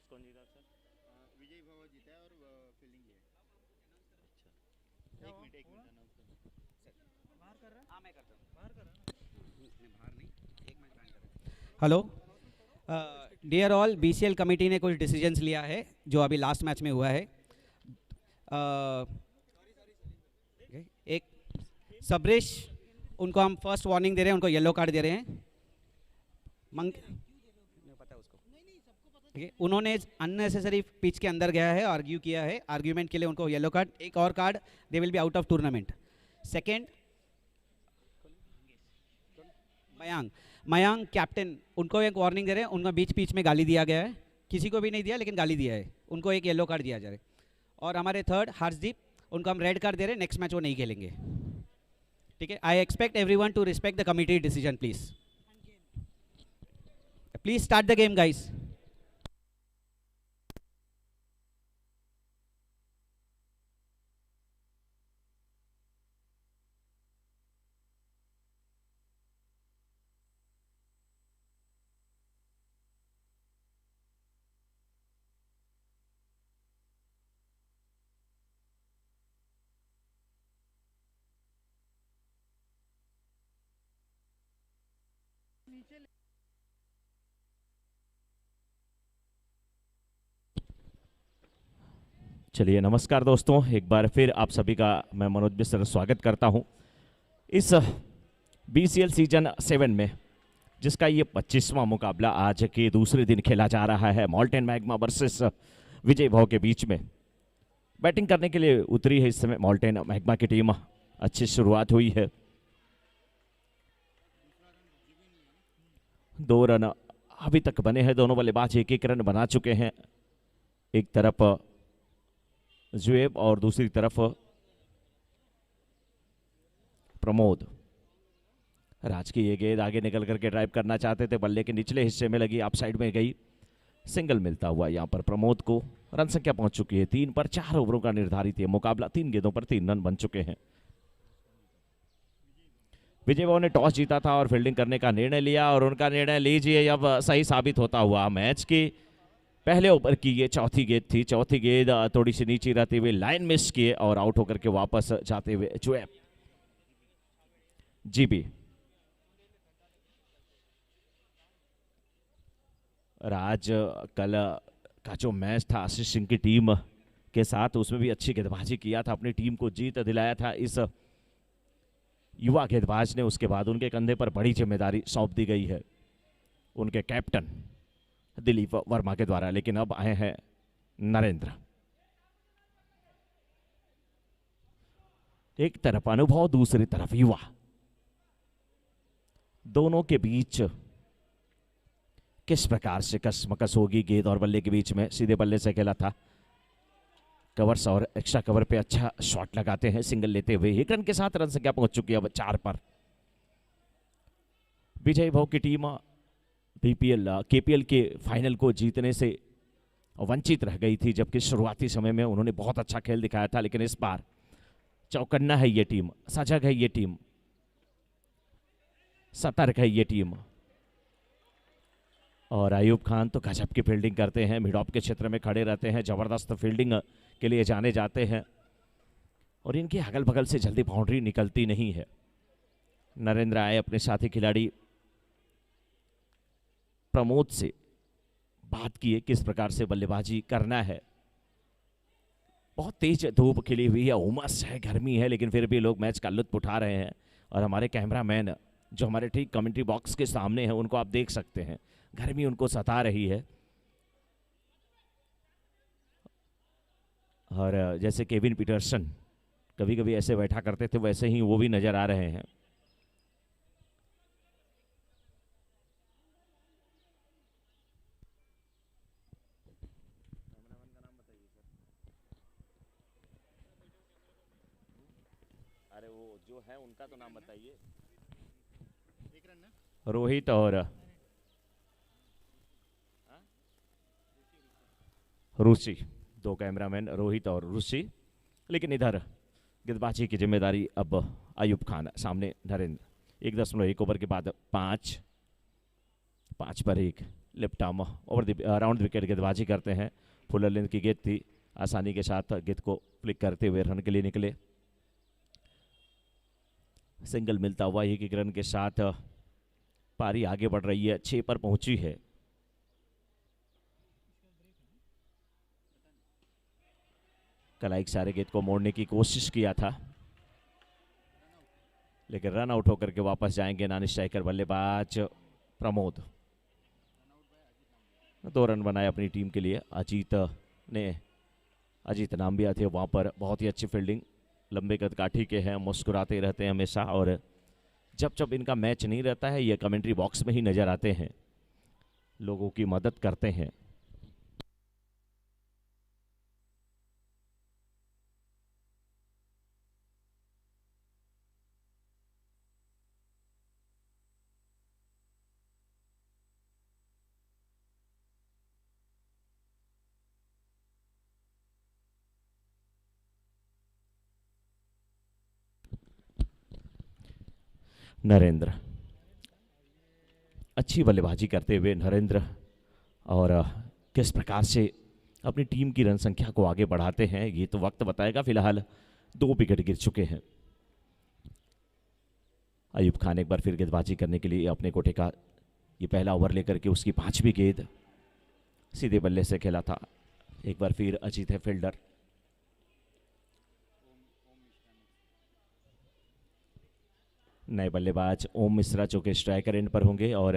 कौन जीता सर? विजय भव जीता है और फील्डिंग है। अच्छा, एक मिनट अनाउंस कर। बाहर कर रहा है? हाँ मैं करता हूँ। बाहर कर रहा है नहीं बाहर नहीं, एक मैच बैन कर। Hello dear all, BCL committee ने कुछ डिसीजंस लिया है जो अभी लास्ट मैच में हुआ है। एक सबरेश, उनको हम फर्स्ट वार्निंग दे रहे हैं, उनको येलो कार्ड दे रहे हैं। पता है उसको, ठीक है। उन्होंने अननेसेसरी पिच के अंदर गया है, आर्ग्यू किया है, आर्ग्यूमेंट के लिए उनको येलो कार्ड। एक और card, they will be out of tournament. Second, Mayank Mayank captain, उनको एक वार्निंग दे रहे हैं। उनका बीच बीच में गाली दिया गया है, किसी को भी नहीं दिया लेकिन गाली दिया है, उनको एक येलो कार्ड दिया जा रहा है। और हमारे थर्ड हर्षदीप, उनको हम रेड कार्ड दे रहे हैं, नेक्स्ट मैच वो नहीं खेलेंगे, ठीक है। I expect everyone to respect the committee decision, please please start the game guys. चलिए नमस्कार दोस्तों, एक बार फिर आप सभी का मैं मनोज मिश्र स्वागत करता हूं इस बीसीएल सीजन 7 में, जिसका ये 25वां मुकाबला आज के दूसरे दिन खेला जा रहा है। मॉल्टेन मैग्मा वर्सेस विजय भव के बीच में बैटिंग करने के लिए उतरी है इस समय मॉल्टेन मैग्मा की टीम। अच्छी शुरुआत हुई है, 2 रन अभी तक बने हैं। दोनों बल्लेबाज एक एक रन बना चुके हैं। एक तरफ जुएब और दूसरी तरफ प्रमोद। राज की ये गेंद आगे निकल करके ड्राइव करना चाहते थे, बल्ले के निचले हिस्से में लगी, आप साइड में गई। सिंगल मिलता हुआ यहां पर प्रमोद को। रन संख्या पहुंच चुकी है 3 पर। 4 ओवरों का निर्धारित है मुकाबला, 3 गेंदों पर 3 रन बन चुके हैं। विजय भव ने टॉस जीता था और फील्डिंग करने का निर्णय लिया, और उनका निर्णय लीजिए अब सही साबित होता हुआ। मैच की पहले ओवर की ये चौथी गेंद थी। चौथी गेंद थोड़ी सी नीचे रहते हुए लाइन मिस किए और आउट होकर के वापस जाते हुए जुएब। जीबी राज कल का जो मैच था आशीष सिंह की टीम के साथ, उसमें भी अच्छी गेंदबाजी किया था, अपनी टीम को जीत दिलाया था इस युवा गेंदबाज ने। उसके बाद उनके कंधे पर बड़ी जिम्मेदारी सौंप दी गई है उनके कैप्टन दिलीप वर्मा के द्वारा। लेकिन अब आए हैं नरेंद्र। एक तरफ अनुभव, दूसरी तरफ युवा, दोनों के बीच किस प्रकार से कसमकस होगी। गेंद और बल्ले के बीच में सीधे बल्ले से खेला था, कवर्स और एक्स्ट्रा कवर पे अच्छा शॉट लगाते हैं, सिंगल लेते हुए 1 रन के साथ रन संख्या पहुंच चुकी है अब 4 पर। विजय भव की टीम बीपीएल केपीएल के फाइनल को जीतने से वंचित रह गई थी, जबकि शुरुआती समय में उन्होंने बहुत अच्छा खेल दिखाया था। लेकिन इस बार चौकन्ना है ये टीम, सजग है ये टीम, सतर्क है ये टीम। और अयूब खान तो गजब की फील्डिंग करते हैं, मिड ऑफ के क्षेत्र में खड़े रहते हैं, जबरदस्त फील्डिंग के लिए जाने जाते हैं, और इनकी अगल बगल से जल्दी बाउंड्री निकलती नहीं है। नरेंद्र आए अपने साथी खिलाड़ी प्रमोद से, बात किए किस प्रकार से बल्लेबाजी करना है। बहुत तेज धूप खिली हुई है, उमस है, गर्मी है, लेकिन फिर भी लोग मैच का लुत्फ उठा रहे हैं। और हमारे कैमरामैन जो हमारे ठीक कमेंट्री बॉक्स के सामने हैं, उनको आप देख सकते हैं, गर्मी उनको सता रही है। और जैसे केविन पीटरसन कभी कभी ऐसे बैठा करते थे, वैसे ही वो भी नजर आ रहे हैं। अरे वो जो है उनका तो नाम बताइए। रोहित और ऋषि, 2 कैमरामैन रोहित और ऋषि। लेकिन इधर गेंदबाजी की जिम्मेदारी अब अयूब खान, सामने नरेंद्र। 1.1 ओवर के बाद 5 पर 1, left arm over the round wicket गेंदबाजी करते हैं। फुलर लेंथ की गेंद थी, आसानी के साथ गेंद को फ्लिक करते हुए रन के लिए निकले। सिंगल मिलता हुआ एक एक रन के साथ पारी आगे बढ़ रही है, 6 पर पहुंची है। कलाइक सारे गेंद को मोड़ने की कोशिश किया था, लेकिन रन आउट होकर के वापस जाएंगे नॉन स्ट्राइकर बल्लेबाज प्रमोद। 2 रन बनाए अपनी टीम के लिए। अजीत नाम्बिया थे वहां पर, बहुत ही अच्छी फील्डिंग, लंबे कद काठी के हैं, मुस्कुराते रहते हैं हमेशा, और जब जब इनका मैच नहीं रहता है ये कमेंट्री बॉक्स में ही नजर आते हैं, लोगों की मदद करते हैं। नरेंद्र, अच्छी बल्लेबाजी करते हुए नरेंद्र, और किस प्रकार से अपनी टीम की रन संख्या को आगे बढ़ाते हैं ये तो वक्त बताएगा। फिलहाल 2 विकेट गिर चुके हैं। अयूब खान एक बार फिर गेंदबाजी करने के लिए अपने कोटे का ये पहला ओवर लेकर के उसकी 5वीं गेंद सीधे बल्ले से खेला था। एक बार फिर अजीत है फील्डर। नए बल्लेबाज ओम मिश्रा जो कि स्ट्राइकर एंड पर होंगे, और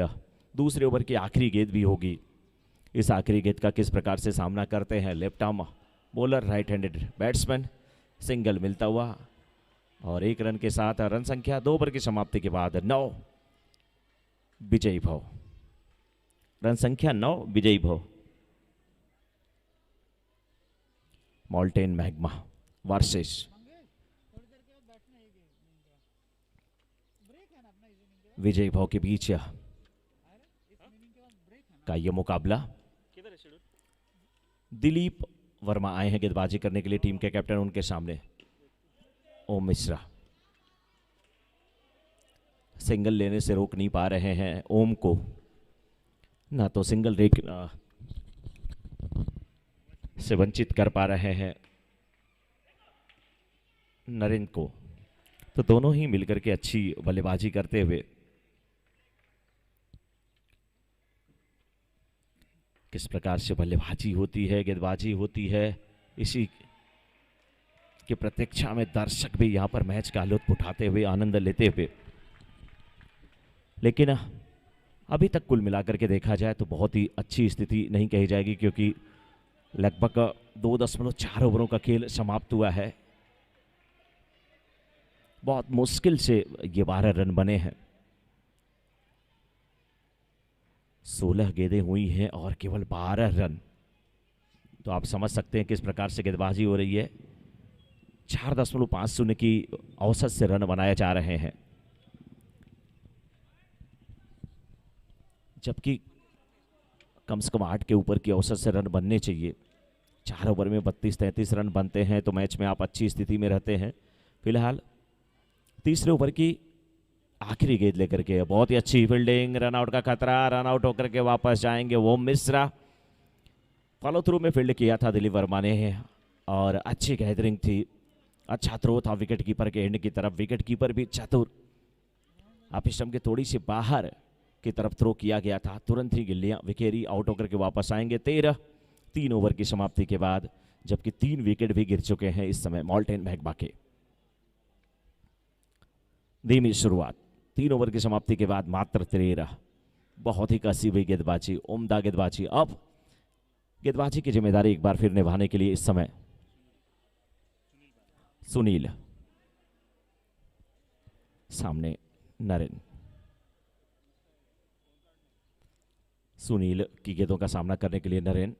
दूसरे ओवर की आखिरी गेंद भी होगी। इस आखिरी गेंद का किस प्रकार से सामना करते हैं left arm bowler, right handed batsman. Single मिलता हुआ और 1 रन के साथ रन संख्या 2 ओवर की समाप्ति के बाद 9 विजयी भव। रन संख्या 9 विजयी भव। मॉल्टेन मैग्मा वर्सेस विजय भव के बीच का ये मुकाबला। दिलीप वर्मा आए हैं गेंदबाजी करने के लिए, टीम के कैप्टन उनके सामने ओम मिश्रा। सिंगल लेने से रोक नहीं पा रहे हैं ओम को, ना तो सिंगल रेक से वंचित कर पा रहे हैं नरेंद्र को। तो दोनों ही मिलकर के अच्छी बल्लेबाजी करते हुए किस प्रकार से बल्लेबाजी होती है, गेंदबाजी होती है, इसी की प्रतीक्षा में दर्शक भी यहां पर मैच का लुत्फ उठाते हुए, आनंद लेते हुए। लेकिन अभी तक कुल मिलाकर के देखा जाए तो बहुत ही अच्छी स्थिति नहीं कही जाएगी, क्योंकि लगभग 2.4 ओवरों का खेल समाप्त हुआ है। बहुत मुश्किल से ये 12 रन बने हैं। 16 गेंदें हुई हैं और केवल 12 रन। तो आप समझ सकते हैं किस प्रकार से गेंदबाजी हो रही है। 4.50 की औसत से रन बनाए जा रहे हैं, जबकि कम से कम 8 के ऊपर की औसत से रन बनने चाहिए। 4 ओवर में 32-33 रन बनते हैं तो मैच में आप अच्छी स्थिति में रहते हैं। फिलहाल तीसरे ओवर की आखिरी गेंद लेकर के बहुत ही अच्छी फील्डिंग, रन आउट का खतरा, रन आउट होकर के वापस जाएंगे ओम मिश्रा। फॉलो थ्रू में फील्ड किया था दिलीप वर्मा ने और अच्छी गैदरिंग थी, अच्छा थ्रो था विकेट कीपर के एंड की तरफ। विकेट कीपर भी चतुर, आप स्टंप के थोड़ी सी बाहर की तरफ थ्रो किया गया था, तुरंत ही गिल्लियां विकेरी आउट होकर के वापस आएंगे 3 ओवर की समाप्ति के बाद, जबकि 3 विकेट भी गिर चुके हैं इस समय मॉल्टेन मैग्मा के। धीमी शुरुआत, 3 ओवर की समाप्ति के बाद मात्र 13, बहुत ही कसी हुई गेंदबाजी, उम्दा गेंदबाजी। अब गेंदबाजी की जिम्मेदारी एक बार फिर निभाने के लिए इस समय सुनील, सामने नरेन। सुनील की गेंदों का सामना करने के लिए नरेन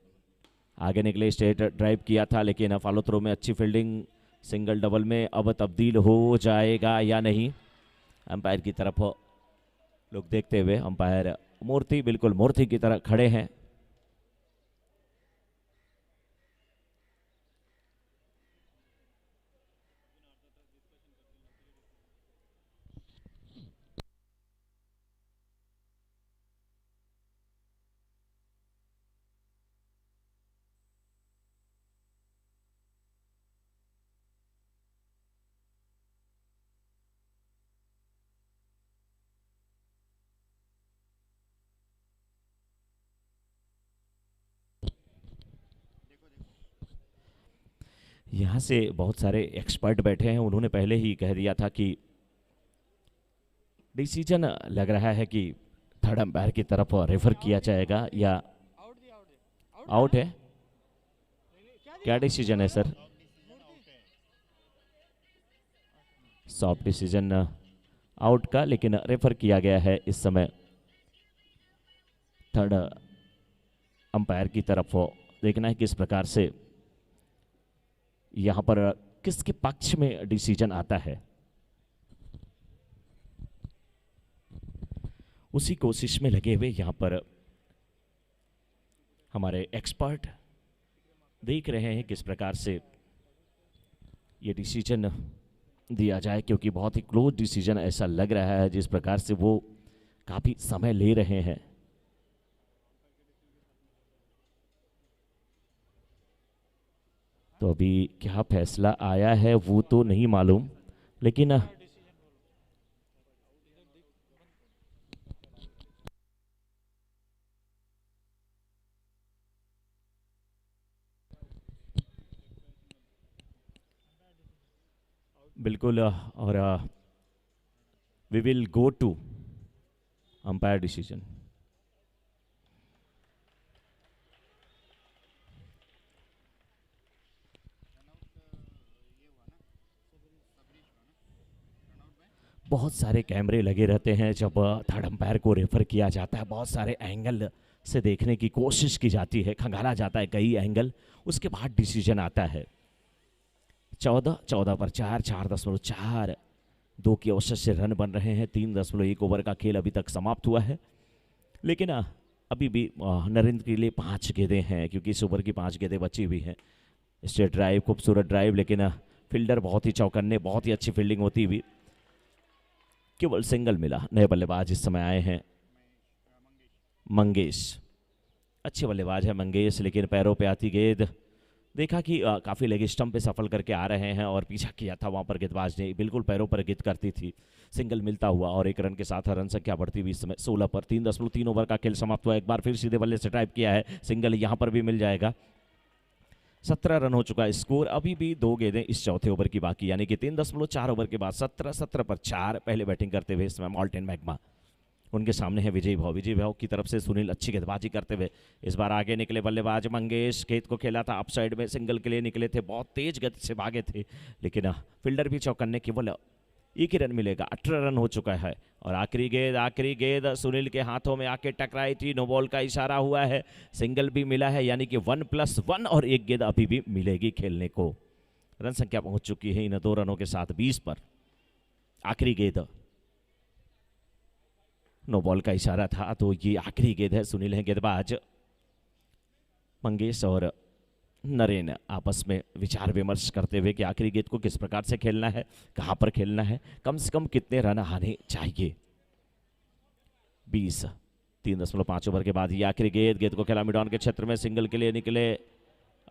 आगे निकले, स्ट्रेट ड्राइव किया था लेकिन फॉलो थ्रो में अच्छी फील्डिंग, सिंगल डबल में अब तब्दील हो जाएगा या नहीं, अंपायर की तरफ लोग देखते हुए। अंपायर मूर्ति, बिल्कुल मूर्ति की तरह खड़े हैं। यहाँ से बहुत सारे एक्सपर्ट बैठे हैं, उन्होंने पहले ही कह दिया था कि डिसीजन लग रहा है कि थर्ड अंपायर की तरफ रेफर किया जाएगा या आउट है। क्या डिसीजन है सर? सॉफ्ट डिसीजन आउट का, लेकिन रेफर किया गया है इस समय थर्ड अंपायर की तरफ। देखना है किस प्रकार से यहां पर किसके पक्ष में डिसीजन आता है। उसी कोशिश में लगे हुए यहां पर हमारे एक्सपर्ट देख रहे हैं किस प्रकार से ये डिसीजन दिया जाए, क्योंकि बहुत ही क्लोज डिसीजन ऐसा लग रहा है जिस प्रकार से वो काफी समय ले रहे हैं। तो अभी क्या फैसला आया है वो तो नहीं मालूम, लेकिन बिल्कुल। और we will go to umpire decision. बहुत सारे कैमरे लगे रहते हैं जब थर्ड अंपायर को रेफर किया जाता है, बहुत सारे एंगल से देखने की कोशिश की जाती है, खंगाला जाता है कई एंगल, उसके बाद डिसीजन आता है। 14 पर 4.4 2 की औसत से रन बन रहे हैं। 3.1 ओवर का खेल अभी तक समाप्त हुआ है, लेकिन अभी भी नरेंद्र के लिए 5 गेंदें हैं, क्योंकि इस ओवर की 5 गेंदें बची हुई हैं। स्ट्रेट ड्राइव, खूबसूरत ड्राइव, लेकिन फील्डर बहुत ही चौकन्ने, बहुत ही अच्छी फील्डिंग होती हुई केवल सिंगल मिला। नए बल्लेबाज इस समय आए हैं मंगेश। अच्छे बल्लेबाज है मंगेश, लेकिन पैरों पे आती गेंद देखा कि काफ़ी लेग स्टंप पे सफल करके आ रहे हैं और पीछा किया था वहाँ पर गेंदबाज ने, बिल्कुल पैरों पर गेंद करती थी। सिंगल मिलता हुआ और 1 रन के साथ रन संख्या बढ़ती हुई इस समय 16 पर। 3.3 ओवर का खेल समाप्त हुआ। एक बार फिर सीधे बल्ले से ड्राइव किया है, सिंगल यहाँ पर भी मिल जाएगा। 17 रन हो चुका है स्कोर। अभी भी 2 गेंदें इस चौथे ओवर की बाकी, यानी कि 3.4 ओवर के बाद 17 पर 4। पहले बैटिंग करते हुए इस समय मॉल्टन मैग्मा, उनके सामने है विजय भाव। विजय भाव की तरफ से सुनील अच्छी गेंदबाजी करते हुए इस बार आगे निकले बल्लेबाज मंगेश। गेंद को खेला था अप साइड में, सिंगल के लिए निकले थे, बहुत तेज गति से भागे थे, लेकिन फील्डर भी चौकन्ने, केवल 1 ही रन मिलेगा। 18 रन हो चुका है और आखिरी गेंद सुनील के हाथों में आके टकराई थी। नो बॉल का इशारा हुआ है, सिंगल भी मिला है, यानी कि 1+1 और 1 गेंद अभी भी मिलेगी खेलने को। रन संख्या पहुंच चुकी है इन 2 रनों के साथ 20 पर। आखिरी गेंद, नो बॉल का इशारा था, तो ये आखिरी गेंद है। सुनील है गेंदबाज। मंगेश और नरेन आपस में विचार विमर्श करते हुए कि आखिरी गेंद को किस प्रकार से खेलना है, कहां पर खेलना है, कम से कम कितने रन आने चाहिए। 20 3.5 ओवर के बाद ये आखिरी गेंद को खेला मिडॉन के क्षेत्र में, सिंगल के लिए निकले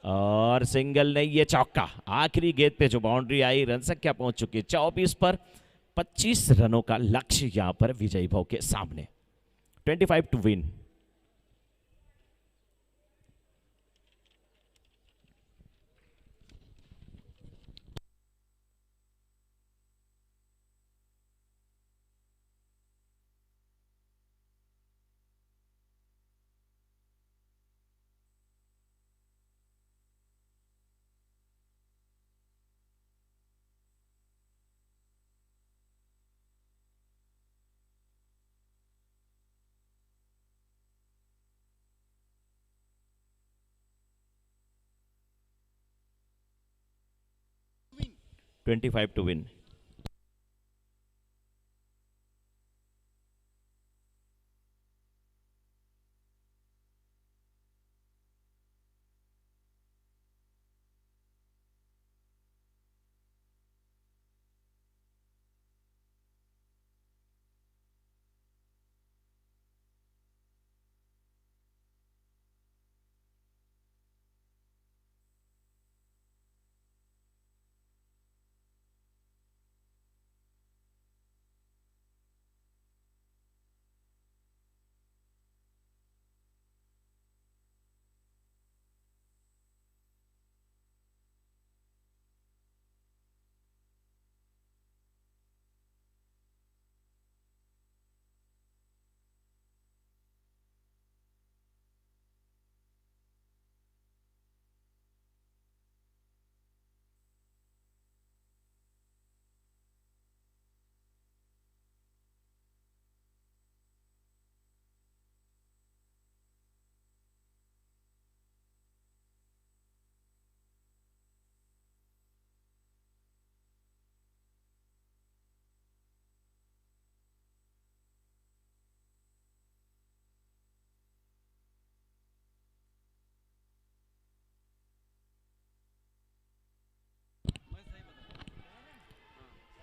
और सिंगल नहीं, ये चौका। आखिरी गेंद पे जो बाउंड्री आई, रन संख्या पहुंच चुकी है 24 पर। 25 रनों का लक्ष्य यहां पर विजय भाव के सामने। 25 to win. Win. 25 to win.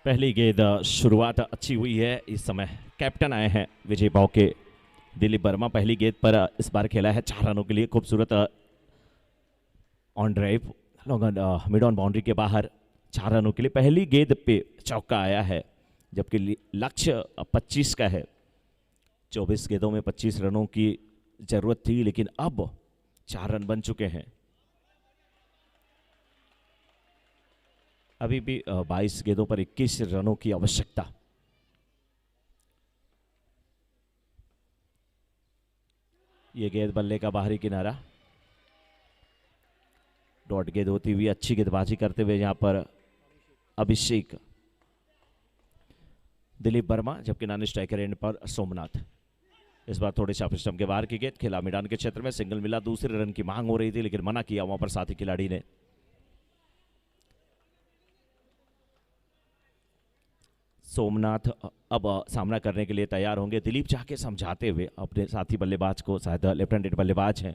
पहली गेंद शुरुआत अच्छी हुई है। इस समय कैप्टन आए हैं विजय भाव के दिलीप वर्मा। पहली गेंद पर इस बार खेला है 4 रनों के लिए। खूबसूरत on drive long mid on boundary के बाहर 4 रनों के लिए पहली गेंद पे चौका आया है, जबकि लक्ष्य 25 का है। 24 गेंदों में 25 रनों की जरूरत थी, लेकिन अब 4 रन बन चुके हैं। अभी भी 22 गेंदों पर 21 रनों की आवश्यकता। ये गेंद बल्ले का बाहरी किनारा। डॉट गेंद होती हुई अच्छी गेंदबाजी करते हुए यहां पर अभिषेक, दिलीप वर्मा, जबकि नॉन स्ट्राइकर एंड पर सोमनाथ। इस बार थोड़े से स्टंप के बाहर की गेंद खेला मैदान के क्षेत्र में। सिंगल मिला, दूसरे रन की मांग हो रही थी, लेकिन मना किया वहां पर साथी खिलाड़ी ने। सोमनाथ अब सामना करने के लिए तैयार होंगे। दिलीप जाके समझाते हुए अपने साथी बल्लेबाज को, शायद लेफ्ट हैंडेड बल्लेबाज हैं।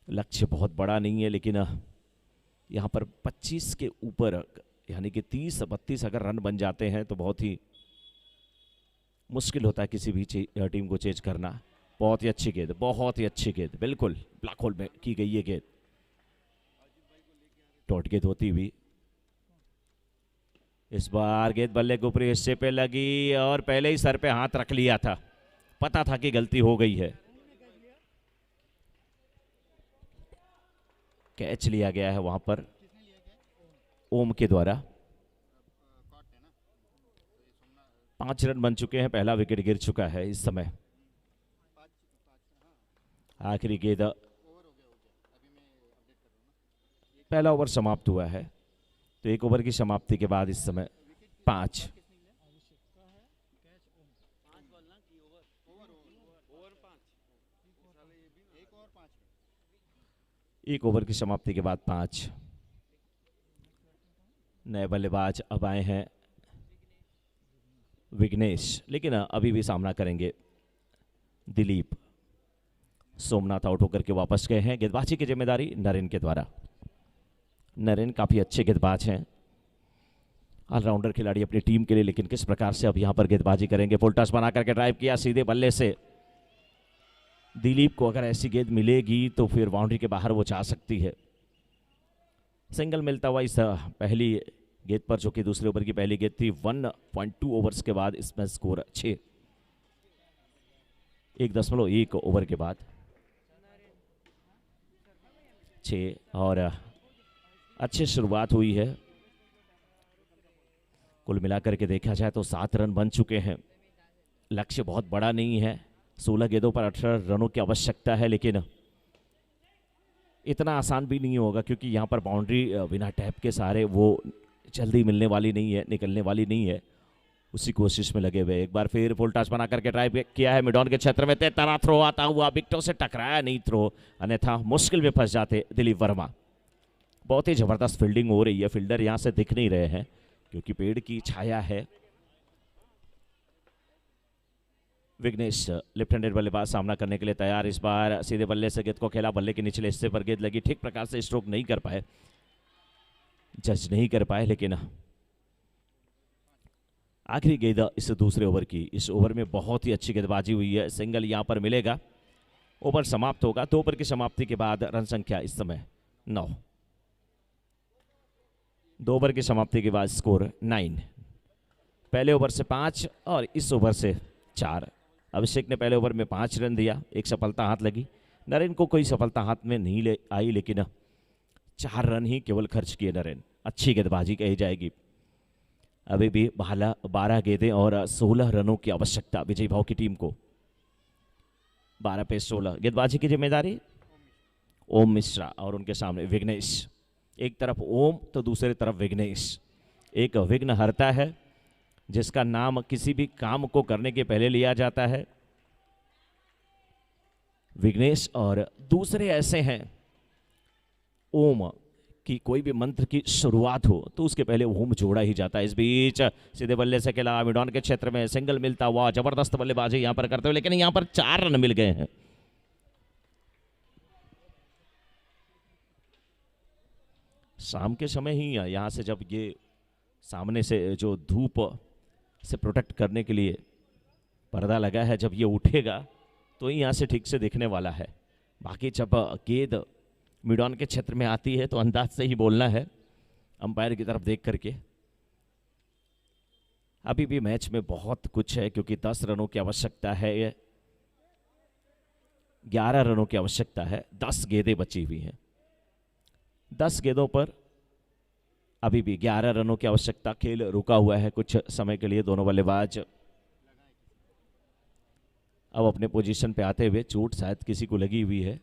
लक्ष्य बहुत बड़ा नहीं है, लेकिन यहां पर 25 के ऊपर यानी कि 30-32 अगर रन बन जाते हैं तो बहुत ही मुश्किल होता है किसी भी टीम को चेज करना। बहुत ही अच्छी गेंद, बहुत ही अच्छी गेंद, बिल्कुल ब्लैक होल में की गई ये गेंद। डॉट गेंद होती हुई इस बार गेंद बल्ले के ऊपरी हिस्से पे लगी और पहले ही सर पे हाथ रख लिया था, पता था कि गलती हो गई है। कैच लिया गया है वहां पर ओम के द्वारा। 5 रन बन चुके हैं, पहला विकेट गिर चुका है इस समय। आखिरी गेंद, पहला ओवर समाप्त हुआ है, तो 1 ओवर की समाप्ति के बाद इस समय 5। एक ओवर की समाप्ति के बाद 5 नए बल्लेबाज अब आए हैं विघ्नेश, लेकिन अभी भी सामना करेंगे दिलीप। सोमनाथ आउट होकर के वापस गए हैं। गेंदबाजी की जिम्मेदारी नरेन के द्वारा। नरेन काफी अच्छे गेंदबाज हैं, ऑलराउंडर खिलाड़ी अपनी टीम के लिए, लेकिन किस प्रकार से अब यहां पर गेंदबाजी करेंगे। फुल टॉस बना करके ड्राइव किया सीधे बल्ले से। दिलीप को अगर ऐसी गेंद मिलेगी तो फिर बाउंड्री के बाहर वो जा सकती है। सिंगल मिलता हुआ इस पहली गेंद पर, जो कि दूसरे ओवर की पहली गेंद थी। 1.2 ओवर्स के बाद इसमें स्कोर 6, 1.1 ओवर के बाद 6, और अच्छी शुरुआत हुई है। कुल मिलाकर के देखा जाए तो 7 रन बन चुके हैं। लक्ष्य बहुत बड़ा नहीं है, 16 गेंदों पर 18 रनों की आवश्यकता है, लेकिन इतना आसान भी नहीं होगा, क्योंकि यहाँ पर बाउंड्री बिना टैप के सहारे वो जल्दी मिलने वाली नहीं है, निकलने वाली नहीं है। उसी कोशिश में लगे हुए। एक बार फिर फुल टॉस बना करके ट्राई किया है मिडॉन के क्षेत्र में। तेरा थ्रो आता हुआ, विकेटों से टकराया नहीं थ्रो, अन्यथा मुश्किल में फंस जाते दिलीप वर्मा। बहुत ही जबरदस्त फील्डिंग हो रही है। फील्डर यहां से दिख नहीं रहे हैं क्योंकि पेड़ की छाया है। विघ्नेश लेफ्ट हैंडेड बल्लेबाज सामना करने के लिए तैयार। इस बार सीधे बल्ले से गेंद को खेला, बल्ले के निचले हिस्से पर गेंद लगी, ठीक प्रकार से स्ट्रोक नहीं कर पाए, जज नहीं कर पाए, लेकिन आखिरी गेंद इस दूसरे ओवर की। इस ओवर में बहुत ही अच्छी गेंदबाजी हुई है। सिंगल यहां पर मिलेगा, ओवर समाप्त होगा। 2 ओवर की समाप्ति के बाद रन संख्या इस समय 9। 2 ओवर की समाप्ति के बाद स्कोर 9। पहले ओवर से 5 और इस ओवर से 4। अभिषेक ने पहले ओवर में 5 रन दिया, एक सफलता हाथ लगी। नरेन को कोई सफलता हाथ में नहीं ले आई, लेकिन 4 रन ही केवल खर्च किए नरेन। अच्छी गेंदबाजी कही जाएगी। अभी भी 12 गेंदें और 16 रनों की आवश्यकता विजय भाव की टीम को। 12 पे 16। गेंदबाजी की जिम्मेदारी ओम मिश्रा और उनके सामने विघ्नेश। एक तरफ ओम तो दूसरी तरफ विघ्नेश। एक विघ्नहर्ता है जिसका नाम किसी भी काम को करने के पहले लिया जाता है, विघ्नेश, और दूसरे ऐसे हैं ओम कि कोई भी मंत्र की शुरुआत हो तो उसके पहले ओम जोड़ा ही जाता है। इस बीच सीधे बल्ले से खेला मिडॉन के क्षेत्र में, सिंगल मिलता हुआ, जबरदस्त बल्लेबाजी यहां पर करते हुए, लेकिन यहां पर 4 रन मिल गए हैं। शाम के समय ही यहाँ से जब ये सामने से जो धूप से प्रोटेक्ट करने के लिए पर्दा लगा है, जब ये उठेगा तो ही यहाँ से ठीक से दिखने वाला है। बाकी जब गेंद मिड ऑन के क्षेत्र में आती है तो अंदाज से ही बोलना है, अंपायर की तरफ देख करके। अभी भी मैच में बहुत कुछ है क्योंकि 10 रनों की आवश्यकता है, 11 रनों की आवश्यकता है, 10 गेंदें बची हुई हैं। 10 गेंदों पर अभी भी 11 रनों की आवश्यकता। खेल रुका हुआ है कुछ समय के लिए। दोनों बल्लेबाज अब अपने पोजीशन पे आते हुए, चोट शायद किसी को लगी हुई है।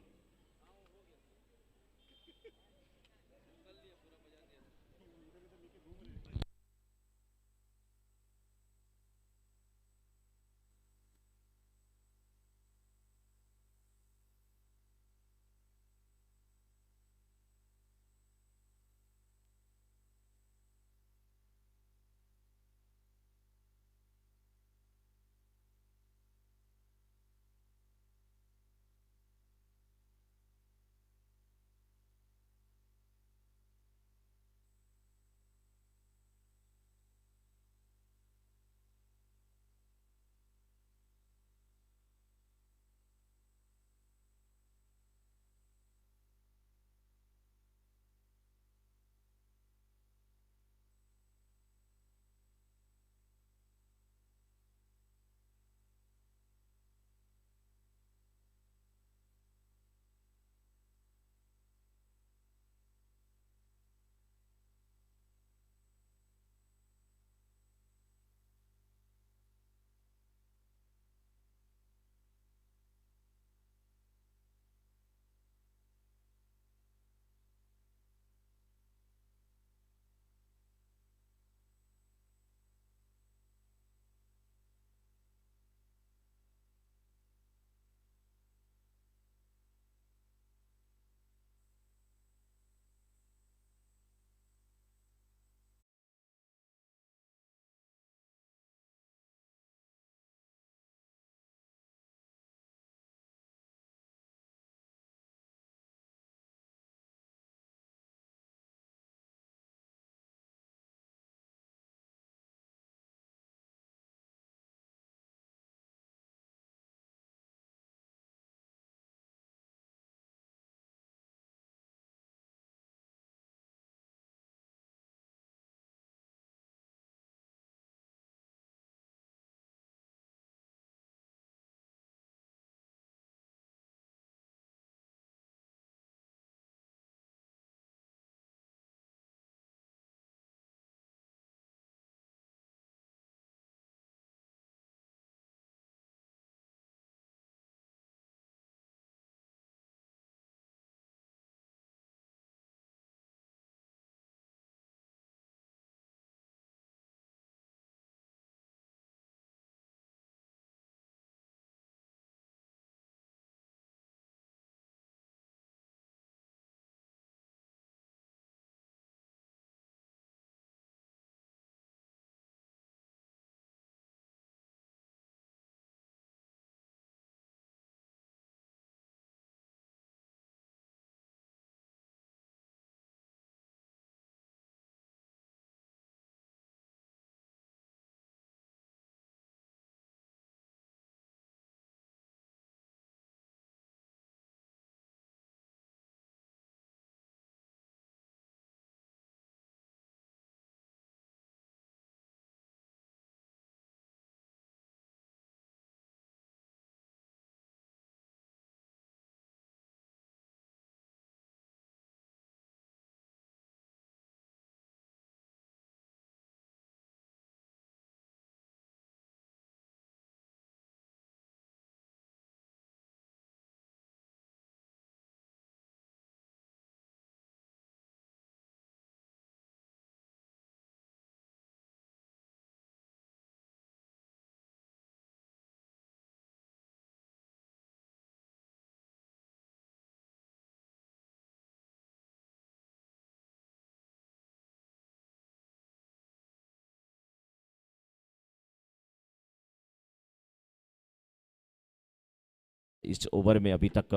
इस ओवर में अभी तक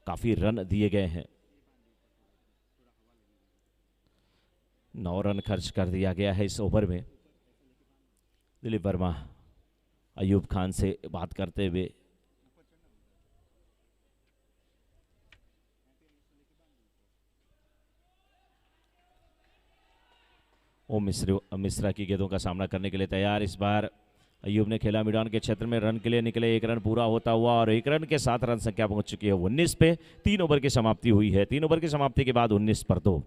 काफी रन दिए गए हैं। 9 रन खर्च कर दिया गया है इस ओवर में। दिलीप वर्मा अयूब खान से बात करते हुए। ओम मिश्रा की गेंदों का सामना करने के लिए तैयार। इस बार अयूब ने खेला मैदान के क्षेत्र में, रन के लिए निकले, 1 रन पूरा होता हुआ और 1 रन के साथ रन संख्या पहुंच चुकी है 19 पे। 3 ओवर की समाप्ति हुई है। 3 ओवर की समाप्ति के बाद 19 पर 2।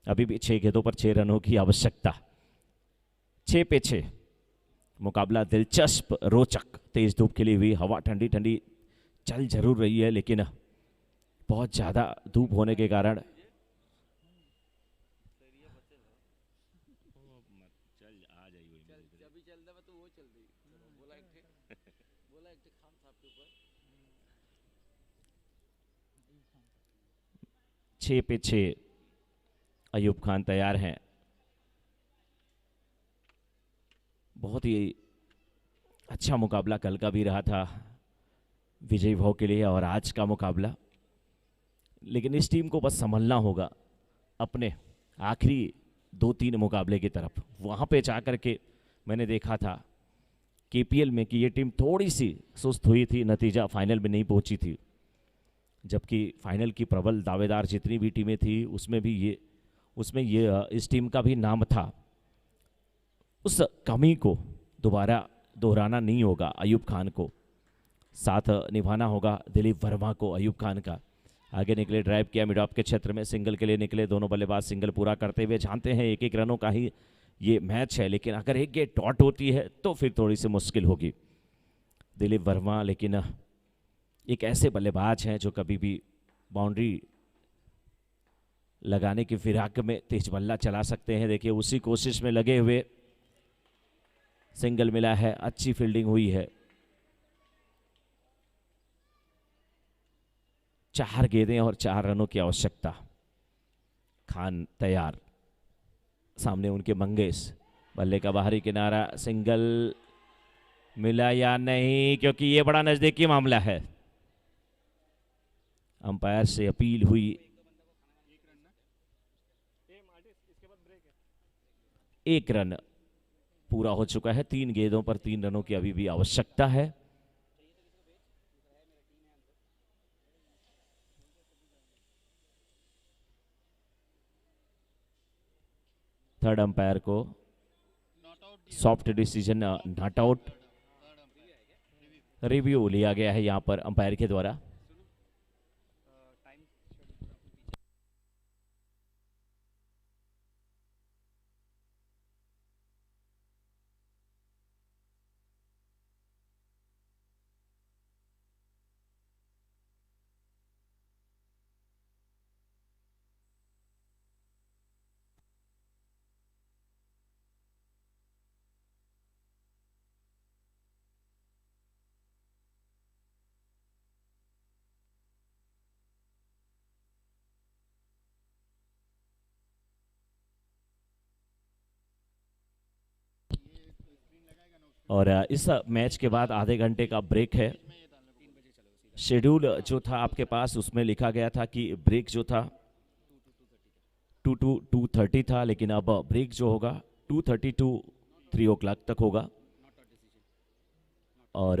अभी भी 6 गेंदों पर 6 रनों की आवश्यकता। 6 पे 6। मुकाबला दिलचस्प, रोचक। तेज धूप खिली हुई, हवा ठंडी ठंडी चल जरूर रही है, लेकिन बहुत ज़्यादा धूप होने के कारण छः पे 6 अयूब खान तैयार हैं। बहुत ही अच्छा मुकाबला कल का भी रहा था विजय भाव के लिए और आज का मुकाबला, लेकिन इस टीम को बस संभलना होगा अपने आखिरी 2-3 मुकाबले की तरफ। वहाँ पे जा कर के मैंने देखा था केपीएल में कि ये टीम थोड़ी सी सुस्त हुई थी, नतीजा फाइनल में नहीं पहुंची थी, जबकि फाइनल की प्रबल दावेदार जितनी भी टीमें थी उसमें ये इस टीम का भी नाम था। उस कमी को दोबारा दोहराना नहीं होगा। अयूब खान को साथ निभाना होगा, दिलीप वर्मा को अयूब खान का। आगे निकले, ड्राइव किया मिड ऑफ के क्षेत्र में, सिंगल के लिए निकले। दोनों बल्लेबाज सिंगल पूरा करते हुए। जानते हैं 1-1 रनों का ही ये मैच है, लेकिन अगर एक गेट डॉट होती है तो फिर थोड़ी सी मुश्किल होगी। दिलीप वर्मा लेकिन एक ऐसे बल्लेबाज हैं जो कभी भी बाउंड्री लगाने की फिराक में तेज बल्ला चला सकते हैं। देखिए उसी कोशिश में लगे हुए, सिंगल मिला है, अच्छी फील्डिंग हुई है। 4 गेंदें और 4 रनों की आवश्यकता। खान तैयार, सामने उनके मंगेश, बल्ले का बाहरी किनारा, सिंगल मिला या नहीं, क्योंकि ये बड़ा नजदीकी मामला है। अंपायर से अपील हुई। 1 रन पूरा हो चुका है। 3 गेंदों पर 3 रनों की अभी भी आवश्यकता है। थर्ड अंपायर को soft decision, not out review लिया गया है यहां पर अंपायर के द्वारा। और इस मैच के बाद आधे घंटे का ब्रेक है। शेड्यूल जो था आपके पास उसमें लिखा गया था कि ब्रेक जो था 2 to 2:30 था, लेकिन अब ब्रेक जो होगा 2:30 to 3 o'clock तक होगा। और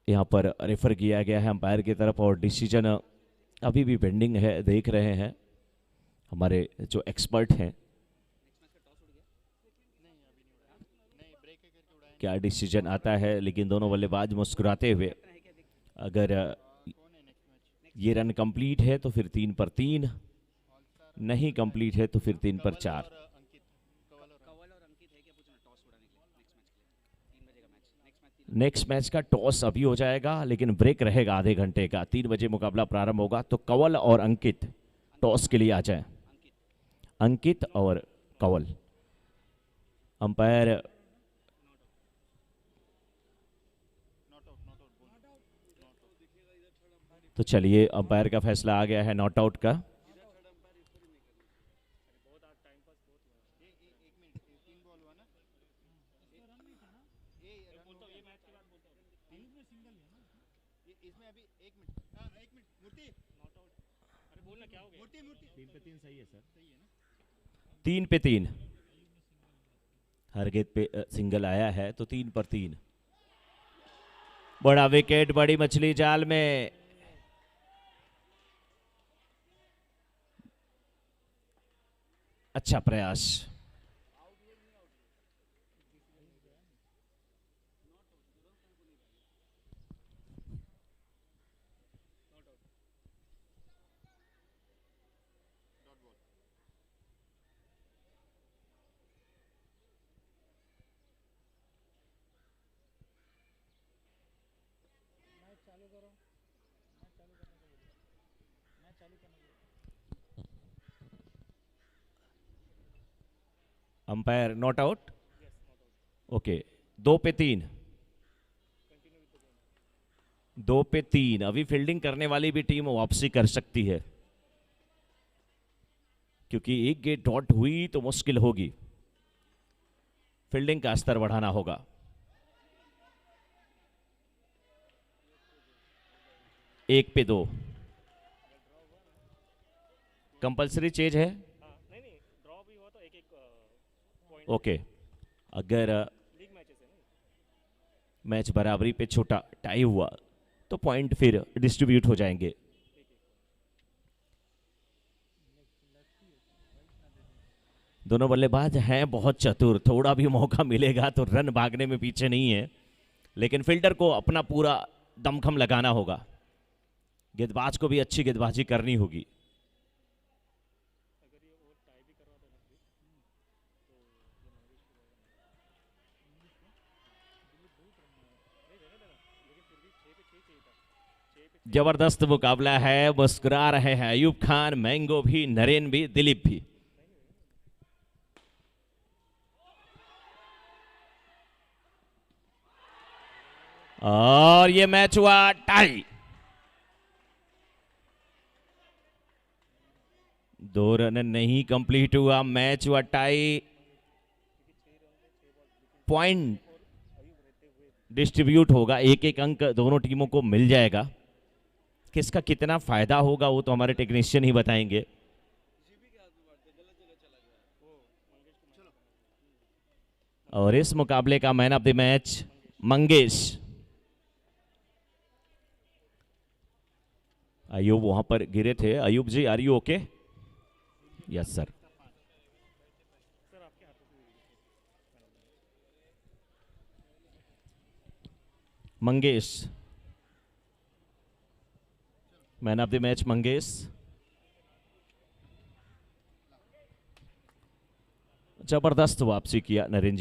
यहाँ पर रेफर किया गया है अंपायर की तरफ और डिसीजन अभी भी पेंडिंग है, देख रहे हैं हमारे जो एक्सपर्ट हैं क्या डिसीजन आता है। लेकिन दोनों बल्लेबाज मुस्कुराते हुए, अगर ये रन कंप्लीट है तो फिर 3 पर 3, नहीं कंप्लीट है तो फिर 3 पर 4। नेक्स्ट मैच का टॉस अभी हो जाएगा, लेकिन ब्रेक रहेगा आधे घंटे का। 3 बजे मुकाबला प्रारंभ होगा, तो कंवल और अंकित टॉस के लिए आ जाएं। अंकित और कंवल। अंपायर तो चलिए, अंपायर का फैसला आ गया है नॉट आउट का। 3 पे 3, हर गेंद पे सिंगल आया है तो 3 पर 3। बड़ा विकेट, बड़ी मछली जाल में। अच्छा प्रयास। Umpire not out. ओके, 2 पे 3, 2 पे 3। अभी फील्डिंग करने वाली भी टीम वापसी कर सकती है, क्योंकि एक गेट डॉट हुई तो मुश्किल होगी। फील्डिंग का स्तर बढ़ाना होगा। एक पे 2, कंपलसरी चेंज है। ओके, अगर मैच बराबरी पे छोटा टाई हुआ तो पॉइंट फिर डिस्ट्रीब्यूट हो जाएंगे। दोनों बल्लेबाज हैं बहुत चतुर, थोड़ा भी मौका मिलेगा तो रन भागने में पीछे नहीं है, लेकिन फील्डर को अपना पूरा दमखम लगाना होगा। गेंदबाज को भी अच्छी गेंदबाजी करनी होगी। जबरदस्त मुकाबला है, मुस्कुरा रहे हैं अयूब खान, मैंगो भी, नरेन भी, दिलीप भी। और ये मैच हुआ टाई। 2 रन नहीं कंप्लीट हुआ, मैच हुआ टाई। पॉइंट डिस्ट्रीब्यूट होगा, एक एक अंक दोनों टीमों को मिल जाएगा। किसका कितना फायदा होगा वो तो हमारे टेक्नीशियन ही बताएंगे। और इस मुकाबले का man of the match Mangesh. Ayub वहां पर गिरे थे। Ayub ji, are you okay? Yes sir. Mangesh, man of the match Mangesh. जबरदस्त वापसी किया नरेंद्र जी।